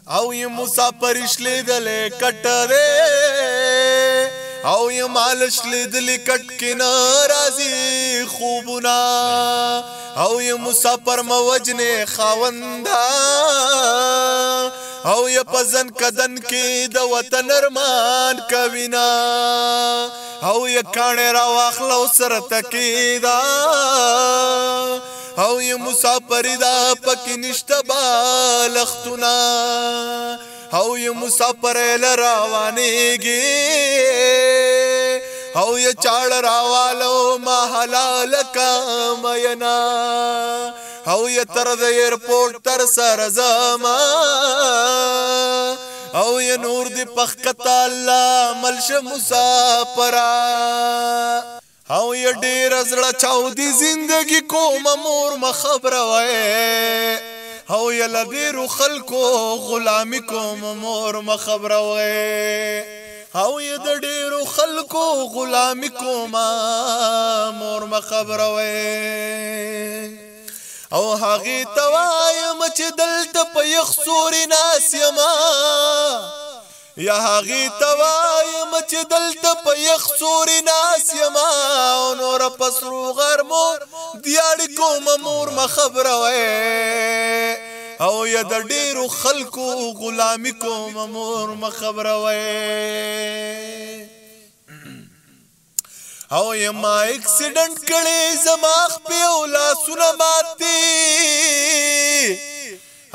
او ی مسافر شلیدلې کټ دې او ی مال شلیدلې کټ کې ناراضي خوبنا او ی مسافر موجنه خاوندا او ی پزن کدن کې د وطن ارمان کوینا او ی کانه را واخلو سر تکیدا او ی مسافر دا پکې نشته بالختنا او ی مسافر لروانېږي او ی چاړ راوالو ما حلال کامینا او ی تر د ایرپورټ تر سر زما او ی نور دی پخکتا الله ملش مسافرا او ی ډیر زړه چاو دی زندگی کوم مور مخبره وای او ی لدیرو خلکو غلامی کوم مور مخبره وای او ی د ډیرو خلکو غلامی کوم مور مخبره وای او هغه توایم چې دلته په یخ سوري ناس یما یا هغه توایم چې دلته په یخ سوري ناس یما او نور پسرو غرمو دیاړي کوم مور مخبره وای او یا د ډیرو خلکو غلامی کوم مور مخبره وای او یما اکسیډنٹ کړي زماخ په اولا سنماتي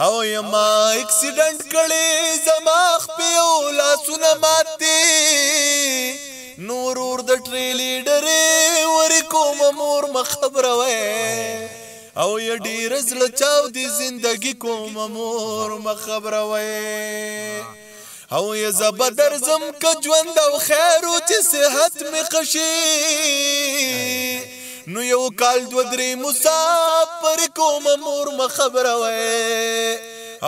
او یما اکسیډنٹ کړي زماخ په اولا سنماتي نور ور د ټریلی ډره ور کوم مور مخبره وای او ی ډیر زړه چاو دی زندگی کوم مور مخبره وای او ی زبدر زم ک ژوند او خیر او چې صحت می خشي نو یو کال دو درې مسافر کوم مور مخبره وای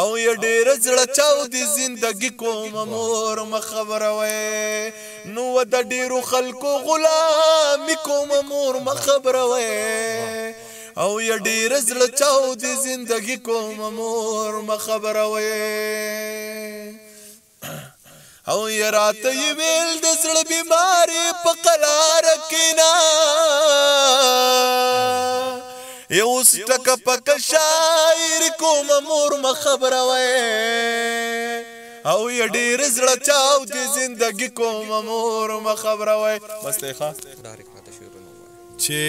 او ی ډیر زړه چاو دی زندگی کوم مور مخبره وای نو د ډیرو خلکو غلام کوم مور مخبره وای او ی ډیر زړه چاو دی زندگی کوم مور مخبره وای او ی راته ی ویل د زړه بیماری په قلار کینا یو ستک پک شاعر کوم مور مخبره وای او ی ډیر زړه چاو دی زندگی کوم مور مخبره وای بس ته ښه ډایرکټ راته شروع نو چې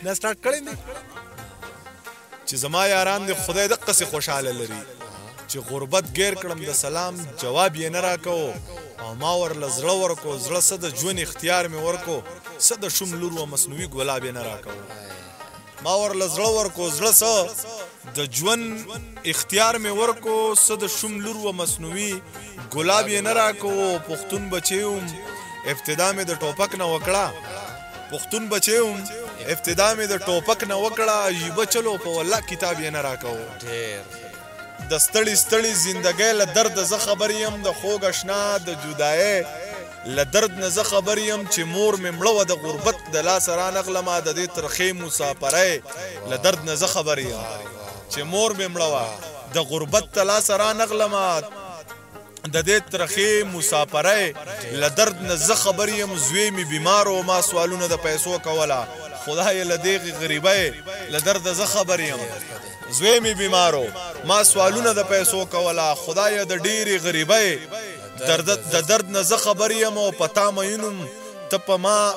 دا سٹارټ کړی دی چې زما یاران دی خدای دقه سي خوشاله لري چې غربت غیر کړم د سلام جواب یې نه راکو او ما ورله زړه ورکو زړه څه د ژوند اختیار مې ورکو څه د شوم لور و مصنوعي ګلاب یې نه راکو ما ورله زړه ورکو زړه څه د ژوند اختیار مې ورکو څه د شوم لور و مصنوعي ګلاب یې نه راکو پښتون بچیوم ابتدا مې د ټوپک نه وکړه پښتون بچیوم ابتدا مې د ټوپک نه وکړه یبه چلو په والله کتاب یې نه راکو ډېر د ستړي ستړي زندګۍ له درد زه خبر یم د خوږ اشنا د جدایۍ له درد نه زه خبر یم چې مور مې مړه وه د غربت د لاسه رانغلمه د دې ترخې مسافرۍ له درد نه زه خبر یم چې مور مې مړه وه د غربت د لاسه رانغلمه د دې ترخې مسافرۍ له درد نه زه خبر یم زوی مې بیمار و ما سوالونه د پیسو کوله خدای له دې غریبۍ له درد زه خبر یم زوی می بیمارو ما سوالونه د پیسو کوله خدای د ډیری غریبۍ د درد نه زه خبر یم او پتا مینم ته په ما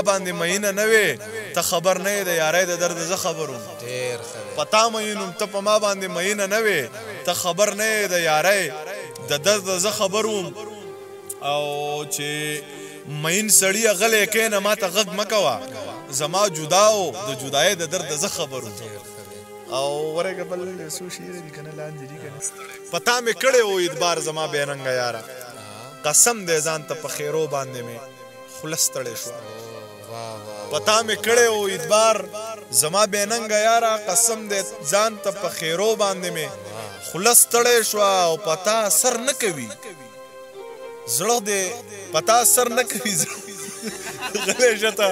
باندې مینه نه وې ته خبر نه یې د یارۍ د درد زه خبروم پتا مینم ته په ما باندې مینه نه وې ته خبر نه یې د یارۍ د درد زه خبروم او چې مین سړی غلې کینه ما ته غږ مکوه زما جداو د جدای د درد زه خبروم او ورګه بل سو شیر دي کنه لاندې دي کنه پتا مې کړه و ادبار زما بیرنګ یارا قسم دې ځان ته په خیرو باندې مې خلستړې شو پتا مې کړه و ادبار زما بیرنګ یارا قسم دې ځان ته په خیرو باندې مې خلستړې شو او پتا سر نه کوي زړه دې پتا سر نه کوي غلې شته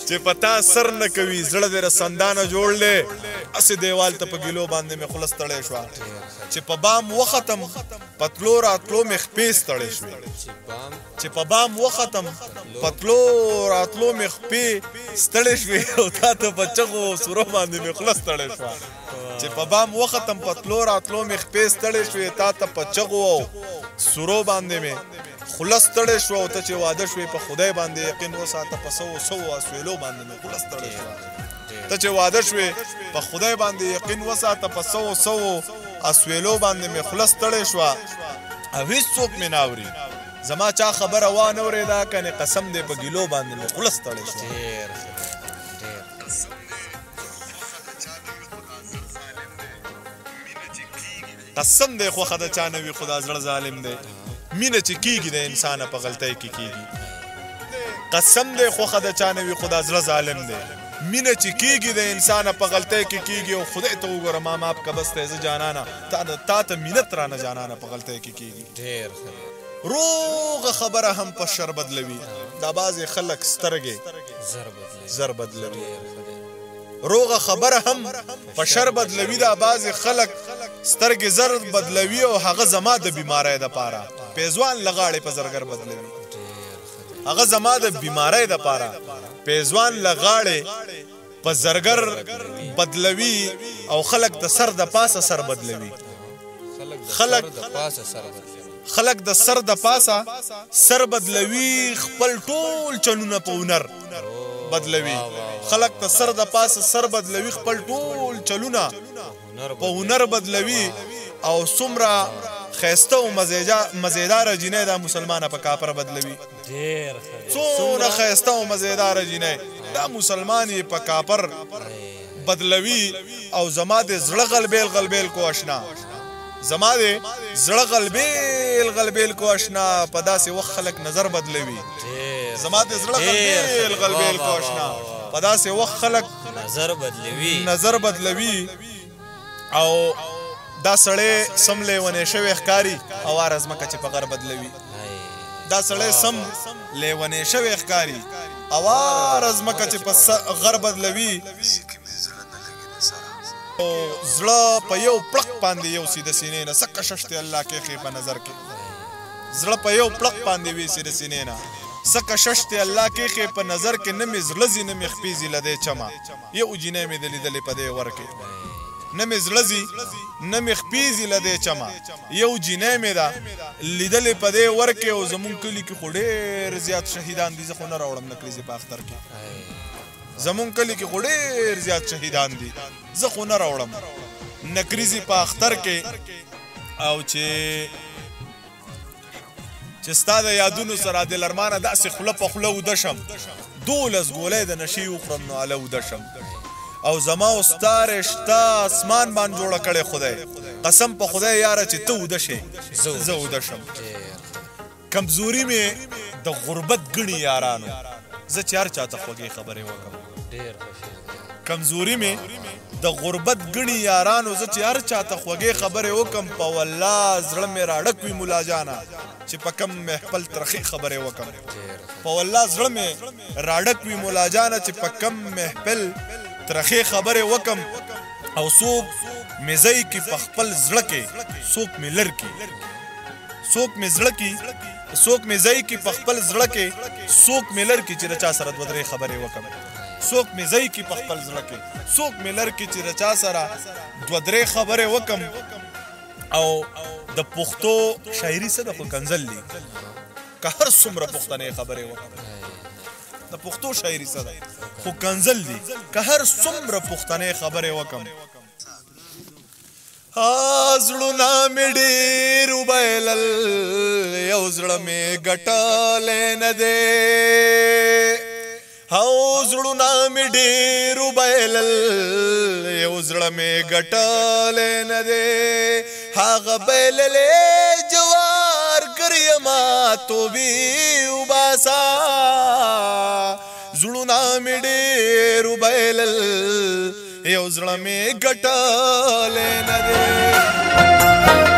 چې پتا سر نه کوي زړه دې رسندانه جوړلې اسې دیوال ته په ګیلو باندې مې خوله ستړې شوه چې په بام وختم پتلو راتلو مې خپې ستړې شوې چې په بام وختم پتلو راتلو مې خپې ستړې شوې او تا ته په چغو سورو باندې مې خوله ستړې شوه چې په بام وختم پتلو راتلو مې خپې ستړې شوې تا ته په چغو او سورو باندې مې خوله ستړې شوه او ته چې واده شوې په خدای باندې یقین وساته په سوو اسویلو باندې مې خوله ستړې شوه ته چې واده شوې په خدای باندې یقین وساته په سوو اسویلو باندې مې خوله ستړې شوه او هېڅوک مې نه اوري زما چا خبره وانه اورېده کنې قسم دی په ګیلو باندې مې خوله ستړې شوه قسم دی خوښه د چا نه وي خو دا زړه ظالم دی مینه چې کېږي د انسانه په غلطۍ کې کېږي قسم دی خوښه د چا نه وي خو دا زړه ظالم دی مینه چې کېږي د انسانه په غلطۍ کې کېږي او خدای ته وګوره ما ماپ که بس ته زه جانانه تا ته مینت رانه جانانه په غلطۍ کې کېږي روغه خبره هم په شر بدلوي دا بعضې خلک سترګې زر بدلوي روغه خبره هم په شر بدلوي دا بعضې خلک سترګې زر بدلوي او هغه زما د بیمارۍ دپاره پیزوان لغاړې په زرګر بدلوي هغه زما د بیمارۍ دپاره پیزوان لغاړې په زرګر بدلوي او خلک د سر د پاسه سر بدلوي خلک د سر د پاسه سر بدلوي خپل ټول چلونه په هنر بدلوي خلک د سر د پاسه سر بدلوي خپل ټول چلونه په هنر بدلوي او څومره ښایسته او مزیداره جینۍ دا مسلمانه په کافر بدلوي څومره ښایسته او مزیداره جینۍ دا مسلمان یې په کافر بدلوي او زما د زړه غلبیل کو اشنا زما د زړه غلبیل کو اشنا په داسې وخت خلک نظر بدلوي زما د زړه غلبیل کو اشنا په داسې وخت خلک نظر بدلوي او دا سړی سم لیونی شوی ښکاري اواره ځمکه چې په غر بدلوي دا سړی سم لیونی شوی ښکاري اواره ځمکه چې په غر بدلوي او زړه په یو پړق باندې یو سیده سینې نه څه کشش دی الله کښې په نظر کې زړه په یو پړق باندې وي سیده سینې نه څه کشش دی الله کښې په نظر کې نه مې زړه ځي نه مې خپې ځي له دې چمه یو جینۍ مې د لیدلې په دې ور کې نه مې زړه ځي نه مې خپې ځي له دې چمه یو جینۍ مې ده لیدلې په دې ور کې او زمونږ کلي کې خو ډېر زیات شهیدان دي زه خو نه راوړم نکریزې په اختر کې زمونږ کلي کې خو ډېر زیات شهیدان دي زه خو نه راوړم نکریزې په اختر کې او چې ستا د یادونو سره د لرمانه داسې خوله په خوله اوده شم 12 ګولۍ د نشې وخورم نو هله اوده شم او زما او ستا رشته اسمان باندې جوړه کړې خدای قسم په خدای یاره چې ته اوده شې زه اوده شم کمزوري مې د غربت ګڼي یارانو زه چې هر چاته خوږې خبرې وکړم کمزوري مې د غربت ګڼي یارانو زه چې هر چاته خوږې خبرې وکړم په والله زړه مې راډک وي ملا جانه چې په کم محفل ترخې خبرې وکړم په والله زړه مې راډک وي ملا جانه چې په کم محفل ترخې خبرې وکم او څوک مې ځای کې په خپل زړه کې څوک مې لر کې څوک مې زړه کې څوک مې ځای کې په خپل زړه کې څوک مې لر کې چې د چا سره دوه درې خبرې وکم څوک مې ځای کې په خپل زړه کې څوک مې لر کې چې د چا سره دوه درې خبرې وکم او د پښتو شاعري څه ده خو کنځل دي که هر څومره پښتنې خبرې وکم د پښتو شاعري څه ده خو کنځل دي که هر څومره پښتنې خبرې وکم زړونه مې ډېر وبایلل یو زړه مې ګټلی نه دی زړونه مې ډېر وبایلل یو زړه مې ګټلی نه دی هغه بایللی جوار کریما توبې وباسه زړونه مې ډېر وبایلل یو زړه مې ګټلی نه دی